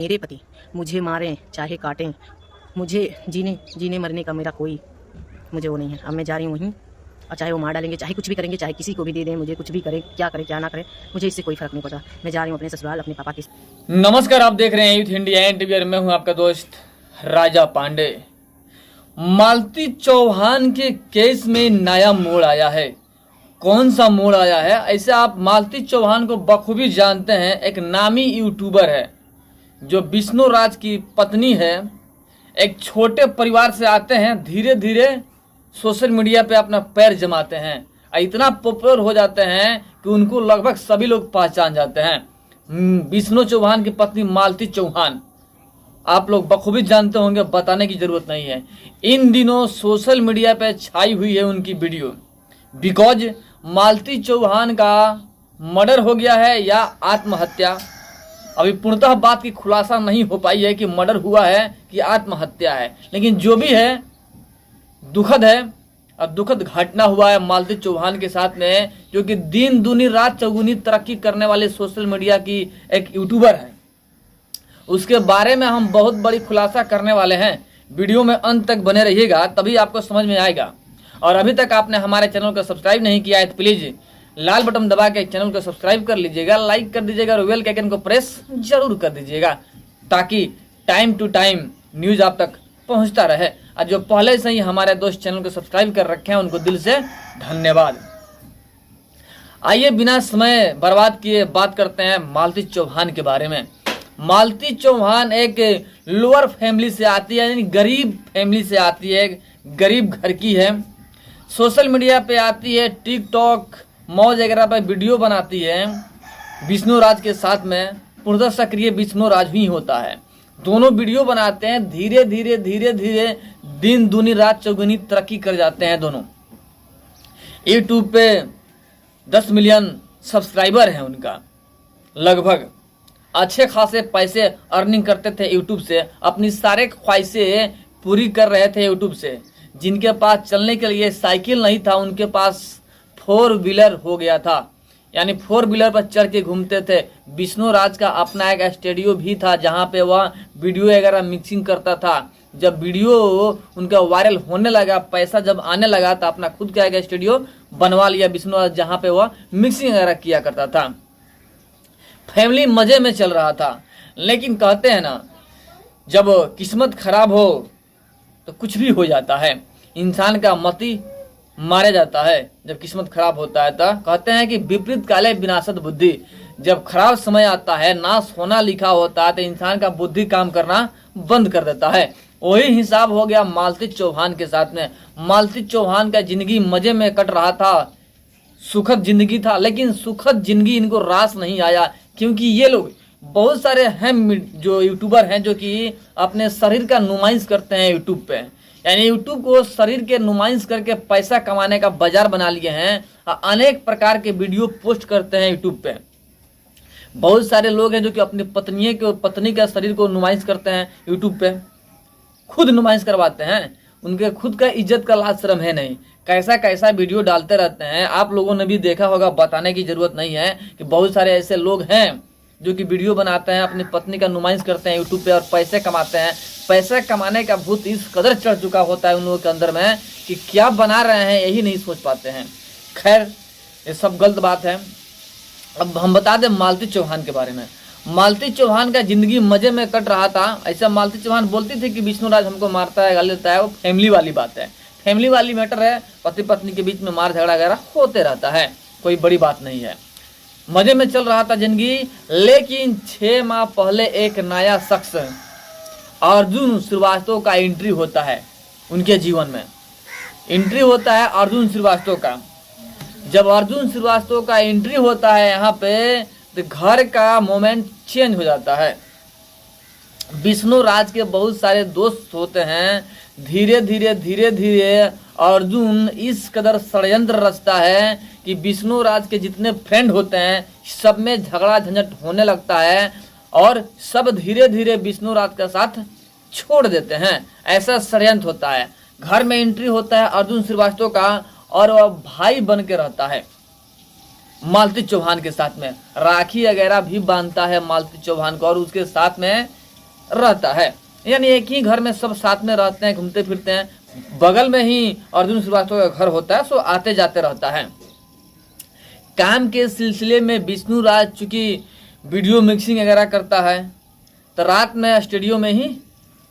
मेरे पति मुझे मारें चाहे काटें, मुझे जीने मरने का मेरा कोई मुझे वो नहीं है। अब मैं जा रही हूँ वहीं, और चाहे वो मार डालेंगे, चाहे कुछ भी करेंगे, चाहे किसी को भी दे दें, मुझे कुछ भी करें, क्या करें क्या ना करें, मुझे इससे कोई फर्क नहीं पड़ता। मैं जा रही हूँ अपने ससुराल, अपने पापा के। नमस्कार, आप देख रहे हैं यूथ इंडिया एंटीवियर। मैं हूं आपका दोस्त राजा पांडे। मालती चौहान के केस में नया मोड़ आया है। कौन सा मोड़ आया है? ऐसे आप मालती चौहान को बखूबी जानते हैं। एक नामी यूट्यूबर है जो विष्णु राज की पत्नी है। एक छोटे परिवार से आते हैं, धीरे धीरे सोशल मीडिया पे अपना पैर जमाते हैं, इतना पॉपुलर हो जाते हैं कि उनको लगभग सभी लोग पहचान जाते हैं। विष्णु चौहान की पत्नी मालती चौहान आप लोग बखूबी जानते होंगे, बताने की जरूरत नहीं है। इन दिनों सोशल मीडिया पे छाई हुई है उनकी वीडियो, बिकॉज मालती चौहान का मर्डर हो गया है या आत्महत्या। अभी पूर्णतः बात की खुलासा नहीं हो पाई है कि मर्डर हुआ है कि आत्महत्या है, लेकिन जो भी है दुखद है। और दुखद घटना हुआ है मालती चौहान के साथ में, जो कि दिन दूनी रात चौगुनी तरक्की करने वाले सोशल मीडिया की एक यूट्यूबर है। उसके बारे में हम बहुत बड़ी खुलासा करने वाले हैं। वीडियो में अंत तक बने रहिएगा, तभी आपको समझ में आएगा। और अभी तक आपने हमारे चैनल को सब्सक्राइब नहीं किया है तो प्लीज लाल बटन दबा के चैनल को सब्सक्राइब कर लीजिएगा, लाइक कर दीजिएगा और बेल के आइकन को प्रेस जरूर कर दीजिएगा, ताकि टाइम टू टाइम न्यूज आप तक पहुंचता रहे। और जो पहले से ही हमारे दोस्त चैनल को सब्सक्राइब कर रखे हैं उनको दिल से धन्यवाद। आइए बिना समय बर्बाद किए बात करते हैं मालती चौहान के बारे में। मालती चौहान एक लोअर फैमिली से आती है, यानी गरीब फैमिली से आती है, गरीब घर की है। सोशल मीडिया पे आती है, टिकटॉक मौज वगैरह पे वीडियो बनाती है विष्णु राज के साथ में। पूर्णतः सक्रिय विष्णु राज ही होता है। दोनों वीडियो बनाते हैं, धीरे धीरे दिन दूनी रात चौगुनी तरक्की कर जाते हैं दोनों। यूट्यूब पे 10 मिलियन सब्सक्राइबर हैं उनका लगभग। अच्छे खासे पैसे अर्निंग करते थे यूट्यूब से, अपनी सारे ख्वाहिशें पूरी कर रहे थे यूट्यूब से। जिनके पास चलने के लिए साइकिल नहीं था, उनके पास 4 व्हीलर हो गया था, यानी 4 व्हीलर पर चढ़ के घूमते थे। विष्णु राज का अपना एक स्टूडियो भी था जहां पे वह वीडियो वगैरह मिक्सिंग करता था। जब वीडियो उनका वायरल होने लगा, पैसा जब आने लगा, तो अपना खुद का एक स्टूडियो बनवा लिया विष्णु राज, जहां पे वह मिक्सिंग वगैरह किया करता था। फैमिली मजे में चल रहा था। लेकिन कहते हैं ना, जब किस्मत खराब हो तो कुछ भी हो जाता है। इंसान का मति मारा जाता है जब किस्मत खराब होता है। तो कहते हैं कि विपरीत काले विनाशत बुद्धि। जब खराब समय आता है, नाश होना लिखा होता है, तो इंसान का बुद्धि काम करना बंद कर देता है। वही हिसाब हो गया मालती चौहान के साथ में। मालती चौहान का जिंदगी मजे में कट रहा था, सुखद जिंदगी था, लेकिन सुखद जिंदगी इनको रास नहीं आया, क्योंकि ये लोग बहुत सारे हैं जो यूट्यूबर हैं जो कि अपने शरीर का नुमाइश करते हैं यूट्यूब पे। यानी यूट्यूब को शरीर के नुमाइश करके पैसा कमाने का बाजार बना लिए हैं। अनेक प्रकार के वीडियो पोस्ट करते हैं यूट्यूब पे। बहुत सारे लोग हैं जो कि अपनी पत्नी के शरीर को नुमाइश करते हैं यूट्यूब पे, खुद नुमाइश करवाते हैं। उनके खुद का इज्जत का लाज शर्म है नहीं, कैसा कैसा वीडियो डालते रहते हैं। आप लोगों ने भी देखा होगा, बताने की जरूरत नहीं है कि बहुत सारे ऐसे लोग हैं जो कि वीडियो बनाते हैं, अपनी पत्नी का नुमाइश करते हैं यूट्यूब पे और पैसे कमाते हैं। पैसे कमाने का भूत इस कदर चढ़ चुका होता है उन लोगों के अंदर में कि क्या बना रहे हैं यही नहीं सोच पाते हैं। खैर, ये सब गलत बात है। अब हम बता दें मालती चौहान के बारे में। मालती चौहान का जिंदगी मजे में कट रहा था। ऐसा मालती चौहान बोलती थी कि विष्णु राज हमको मारता है, गाली देता है। वो फैमिली वाली बात है, फैमिली वाली मैटर है। पति पत्नी के बीच में मार झगड़ा वगैरह होते रहता है, कोई बड़ी बात नहीं है। मजे में चल रहा था जिंदगी। लेकिन 6 माह पहले एक नया शख्स अर्जुन श्रीवास्तव का एंट्री होता है उनके जीवन में। एंट्री होता है अर्जुन श्रीवास्तव का। जब अर्जुन श्रीवास्तव का एंट्री होता है यहाँ पे, तो घर का मोमेंट चेंज हो जाता है। विष्णु राज के बहुत सारे दोस्त होते हैं। धीरे धीरे अर्जुन इस कदर षड्यंत्र रचता है कि विष्णु राज के जितने फ्रेंड होते हैं सब में झगड़ा झंझट होने लगता है, और सब धीरे धीरे विष्णु राज का साथ छोड़ देते हैं। ऐसा षड्यंत्र होता है। घर में एंट्री होता है अर्जुन श्रीवास्तव का, और वह भाई बन के रहता है मालती चौहान के साथ में। राखी वगैरह भी बांधता है मालती चौहान को, और उसके साथ में रहता है, यानी एक ही घर में सब साथ में रहते हैं, घूमते फिरते हैं, बगल में ही अर्जुन श्रीवास्तव का घर होता है, सो आते जाते रहता है। काम के सिलसिले में विष्णु राज चूंकि वीडियो मिक्सिंग वगैरह करता है तो रात में स्टूडियो में ही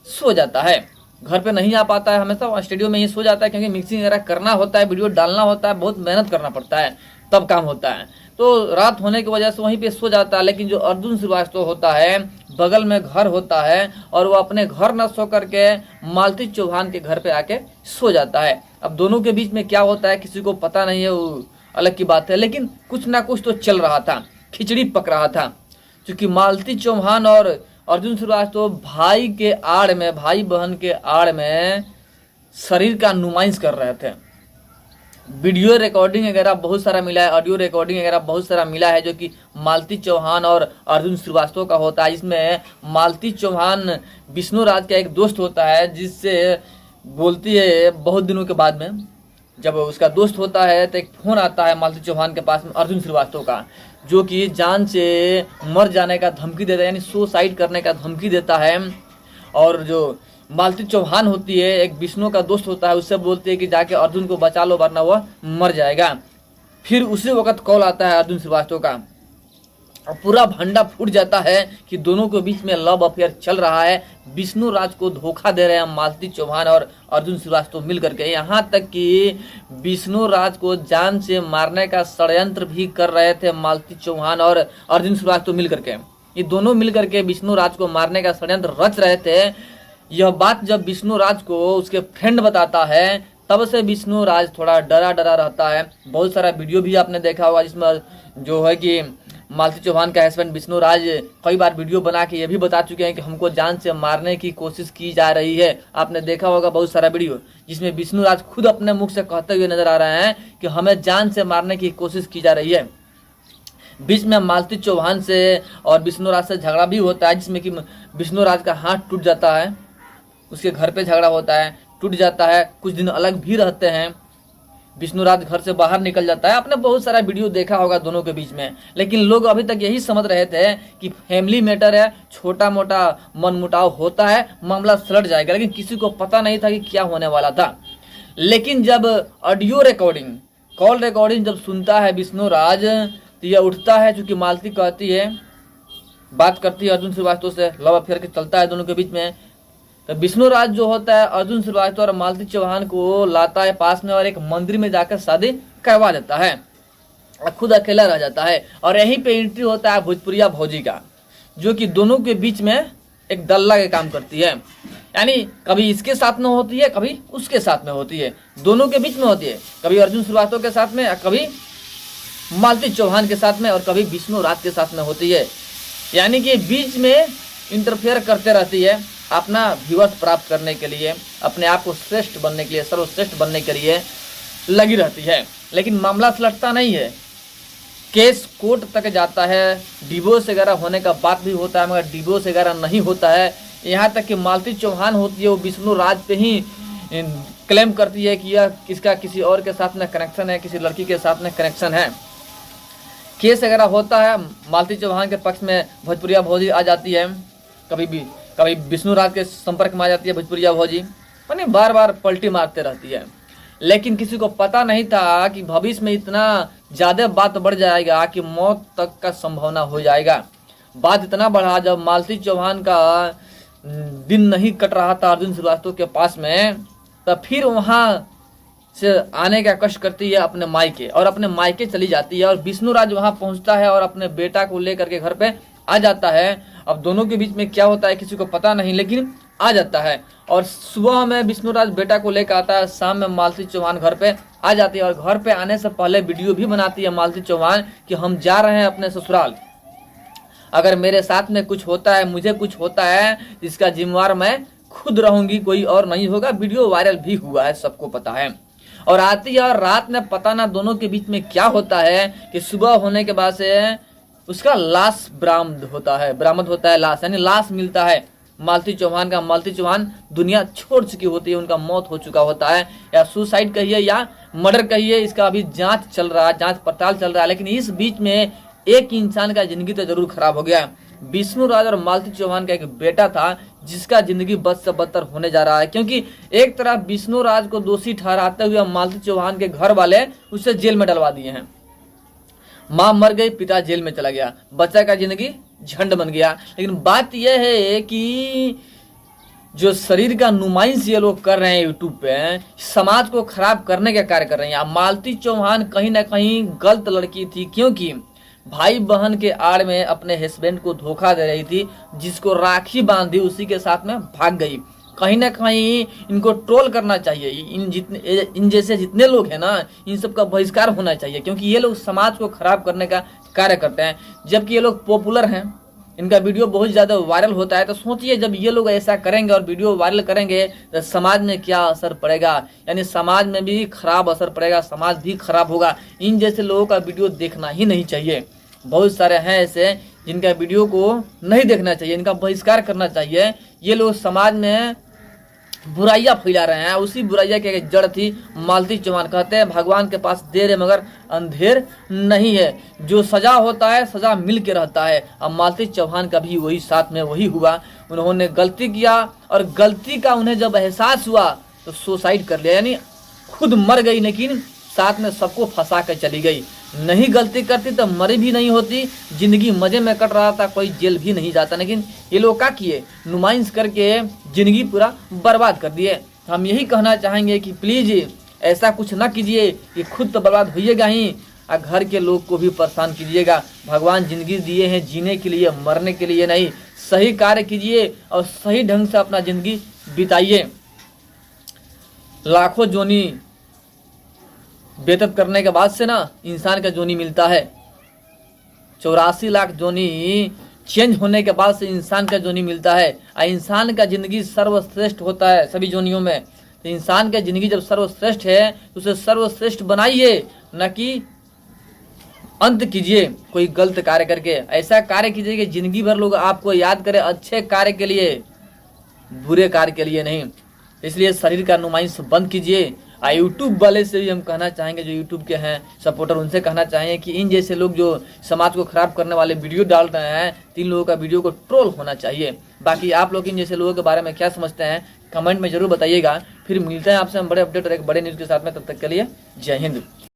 सो जाता है, घर पे नहीं आ पाता है, हमेशा स्टूडियो में ही सो जाता है, क्योंकि मिक्सिंग वगैरह करना होता है, वीडियो डालना होता है, बहुत मेहनत करना पड़ता है, तब काम होता है, तो रात होने की वजह से वहीं पे सो जाता है। लेकिन जो अर्जुन श्रीवास्तव होता है, बगल में घर होता है और वो अपने घर न सो करके मालती चौहान के घर पे आके सो जाता है। अब दोनों के बीच में क्या होता है किसी को पता नहीं है, वो अलग की बात है, लेकिन कुछ ना कुछ तो चल रहा था, खिचड़ी पक रहा था, क्योंकि मालती चौहान और अर्जुन श्रीवास्तव भाई के आड़ में, भाई बहन के आड़ में शरीर का नुमाइश कर रहे थे। वीडियो रिकॉर्डिंग वगैरह बहुत सारा मिला है, ऑडियो रिकॉर्डिंग वगैरह बहुत सारा मिला है, जो कि मालती चौहान और अर्जुन श्रीवास्तव का होता है। इसमें मालती चौहान विष्णु राज का एक दोस्त होता है, जिससे बोलती है बहुत दिनों के बाद में, जब उसका दोस्त होता है तो एक फोन आता है मालती चौहान के पास में अर्जुन श्रीवास्तव का, जो कि जान से मर जाने का धमकी देता है, यानी सुसाइड करने का धमकी देता है। और जो मालती चौहान होती है, एक विष्णु का दोस्त होता है, उससे बोलती है कि जाके अर्जुन को बचा लो वरना वह मर जाएगा। फिर उसी वक्त कॉल आता है अर्जुन श्रीवास्तव का, और पूरा भंडा फूट जाता है कि दोनों के बीच में लव अफेयर चल रहा है, विष्णु राज को धोखा दे रहे हैं मालती चौहान और अर्जुन श्रीवास्तव मिल करके। यहाँ तक कि विष्णु राज को जान से मारने का षड्यंत्र भी कर रहे थे मालती चौहान और अर्जुन श्रीवास्तव मिल करके। ये दोनों मिल करके विष्णु राज को मारने का षड्यंत्र रच रहे थे। यह बात जब विष्णु राज को उसके फ्रेंड बताता है, तब से विष्णु राज थोड़ा डरा डरा रहता है। बहुत सारा वीडियो भी आपने देखा होगा, जिसमें जो है कि मालती चौहान का हस्बैंड विष्णु राज कई बार वीडियो बना के ये भी बता चुके हैं कि हमको जान से मारने की कोशिश की जा रही है। आपने देखा होगा बहुत सारा वीडियो, जिसमें विष्णु राज खुद अपने मुख से कहते हुए नजर आ रहे हैं कि हमें जान से मारने की कोशिश की जा रही है। बीच में मालती चौहान से और विष्णु राज से झगड़ा भी होता है, जिसमें कि विष्णु राज का हाथ टूट जाता है, उसके घर पे झगड़ा होता है, टूट जाता है, कुछ दिन अलग भी रहते हैं, विष्णु राज घर से बाहर निकल जाता है। आपने बहुत सारा वीडियो देखा होगा दोनों के बीच में, लेकिन लोग अभी तक यही समझ रहे थे कि फैमिली मैटर है, छोटा मोटा मनमुटाव होता है, मामला सलट जाएगा, लेकिन किसी को पता नहीं था कि क्या होने वाला था। लेकिन जब ऑडियो रिकॉर्डिंग, कॉल रिकॉर्डिंग जब सुनता है विष्णु राज, तो यह उठता है, चूंकि मालती कहती है, बात करती है अर्जुन श्रीवास्तव से, लव अफेयर के चलता है दोनों के बीच में। तो विष्णु राज जो होता है अर्जुन श्रीवास्तव और मालती चौहान को लाता है पास में और एक मंदिर में जाकर शादी करवा देता है, और खुद अकेला रह जाता है। और यहीं पे एंट्री होता है भोजपुरिया भौजी का, जो कि दोनों के बीच में एक दल्ला के काम करती है, यानी कभी इसके साथ में होती है, कभी उसके साथ में होती है, दोनों के बीच में होती है, कभी अर्जुन श्रीवास्तव के साथ में, कभी मालती चौहान के साथ में, और कभी विष्णु राज के साथ में होती है। यानी कि बीच में इंटरफेयर करते रहती है, अपना व्यूअर्स प्राप्त करने के लिए, अपने आप को श्रेष्ठ बनने के लिए, सर्वश्रेष्ठ बनने के लिए लगी रहती है। लेकिन मामला सुलझता नहीं है, केस कोर्ट तक जाता है, डिवोर्स वगैरह होने का बात भी होता है, मगर डिवोर्स वगैरह नहीं होता है। यहाँ तक कि मालती चौहान होती है, वो विष्णु राज पे ही क्लेम करती है कि यह किसका किसी और के साथ में कनेक्शन है, किसी लड़की के साथ में कनेक्शन है। केस वगैरह होता है, मालती चौहान के पक्ष में भोजपुरिया भौजी आ जाती है, कभी विष्णु राज के संपर्क में आ जाती है भोजपुरिया भौजी, यानी बार बार पलटी मारते रहती है। लेकिन किसी को पता नहीं था कि भविष्य में इतना ज़्यादा बात बढ़ जाएगा कि मौत तक का संभावना हो जाएगा। बात इतना बढ़ा, जब मालती चौहान का दिन नहीं कट रहा था अर्जुन श्रीवास्तव के पास में, तब फिर वहाँ से आने का कष्ट करती है अपने मायके, और अपने मायके चली जाती है। और विष्णु राज वहाँ पहुँचता है और अपने बेटा को लेकर के घर पे आ जाता है। अब दोनों के बीच में क्या होता है किसी को पता नहीं, लेकिन आ जाता है। और सुबह में विष्णु राज बेटा को लेकर आता है, शाम में मालती चौहान घर पे आ जाती है, और घर पे आने से पहले वीडियो भी बनाती है मालती चौहान कि हम जा रहे हैं अपने ससुराल, अगर मेरे साथ में कुछ होता है, मुझे कुछ होता है, इसका जिम्मेवार मैं खुद रहूंगी, कोई और नहीं होगा। वीडियो वायरल भी हुआ है, सबको पता है। और आती है, और रात में पता ना दोनों के बीच में क्या होता है कि सुबह होने के बाद से उसका लाश बरामद होता है लाश, यानी लाश मिलता है मालती चौहान का। मालती चौहान दुनिया छोड़ चुकी होती है, उनका मौत हो चुका होता है, या सुसाइड कहिए या मर्डर कहिए, इसका अभी जांच चल रहा है, जांच पड़ताल चल रहा है। लेकिन इस बीच में एक इंसान का जिंदगी तो जरूर खराब हो गया। विष्णु राज और मालती चौहान का एक बेटा था जिसका जिंदगी बद से बदतर होने जा रहा है, क्योंकि एक तरफ विष्णु राज को दोषी ठहराते हुए मालती चौहान के घर वाले उसे जेल में डलवा दिए हैं। मां मर गई, पिता जेल में चला गया, बच्चा का जिंदगी झंड बन गया। लेकिन बात यह है कि जो शरीर का नुमाइश ये लोग कर रहे हैं यूट्यूब पे, समाज को खराब करने का कार्य कर रहे हैं। मालती चौहान कहीं ना कहीं गलत लड़की थी, क्योंकि भाई बहन के आड़ में अपने हस्बैंड को धोखा दे रही थी, जिसको राखी बांधी उसी के साथ में भाग गई। कहीं ना कहीं इनको ट्रोल करना चाहिए। इन जैसे जितने लोग हैं ना, इन सब का बहिष्कार होना चाहिए, क्योंकि ये लोग समाज को खराब करने का कार्य करते हैं। जबकि ये लोग पॉपुलर हैं, इनका वीडियो बहुत ज़्यादा वायरल होता है, तो सोचिए जब ये लोग ऐसा करेंगे और वीडियो वायरल करेंगे तो समाज में क्या असर पड़ेगा। यानी समाज में भी खराब असर पड़ेगा, समाज भी खराब होगा। इन जैसे लोगों का वीडियो देखना ही नहीं चाहिए। बहुत सारे हैं ऐसे जिनका वीडियो को नहीं देखना चाहिए, इनका बहिष्कार करना चाहिए। ये लोग समाज में बुराइयां फैला रहे हैं। उसी बुराइया की जड़ थी मालती चौहान। कहते हैं भगवान के पास देर है मगर अंधेर नहीं है, जो सजा होता है सजा मिल के रहता है। अब मालती चौहान का भी वही साथ में वही हुआ। उन्होंने गलती किया और गलती का उन्हें जब एहसास हुआ तो सुसाइड कर लिया, यानी खुद मर गई, लेकिन साथ में सबको फंसा कर चली गई। नहीं गलती करती तो मरी भी नहीं होती, जिंदगी मजे में कट रहा था, कोई जेल भी नहीं जाता। लेकिन ये लोग क्या किए, नुमाइश करके जिंदगी पूरा बर्बाद कर दिए। हम यही कहना चाहेंगे कि प्लीज ऐसा कुछ ना कीजिए कि खुद तो बर्बाद होइएगा ही और घर के लोग को भी परेशान कीजिएगा। भगवान जिंदगी दिए हैं जीने के लिए, मरने के लिए नहीं। सही कार्य कीजिए और सही ढंग से अपना जिंदगी बिताइए। लाखों जोनी बेतत करने के बाद से ना इंसान का जोनी मिलता है। 84 लाख जोनी चेंज होने के बाद से इंसान का जोनी मिलता है। और इंसान का जिंदगी सर्वश्रेष्ठ होता है सभी जोनियों में। तो इंसान का जिंदगी जब सर्वश्रेष्ठ है तो उसे सर्वश्रेष्ठ बनाइए, न कि अंत कीजिए कोई गलत कार्य करके। ऐसा कार्य कीजिए कि जिंदगी भर लोग आपको याद करें, अच्छे कार्य के लिए, बुरे कार्य के लिए नहीं। इसलिए शरीर का नुमाइश बंद कीजिए। यूट्यूब वाले से भी हम कहना चाहेंगे, जो यूट्यूब के हैं सपोर्टर, उनसे कहना चाहेंगे कि इन जैसे लोग जो समाज को खराब करने वाले वीडियो डाल रहे हैं, 3 लोगों का वीडियो को ट्रोल होना चाहिए। बाकी आप लोग इन जैसे लोगों के बारे में क्या समझते हैं कमेंट में जरूर बताइएगा। फिर मिलते हैं आपसे हम बड़े अपडेट और एक बड़े न्यूज़ के साथ में। तब तक के लिए जय हिंद।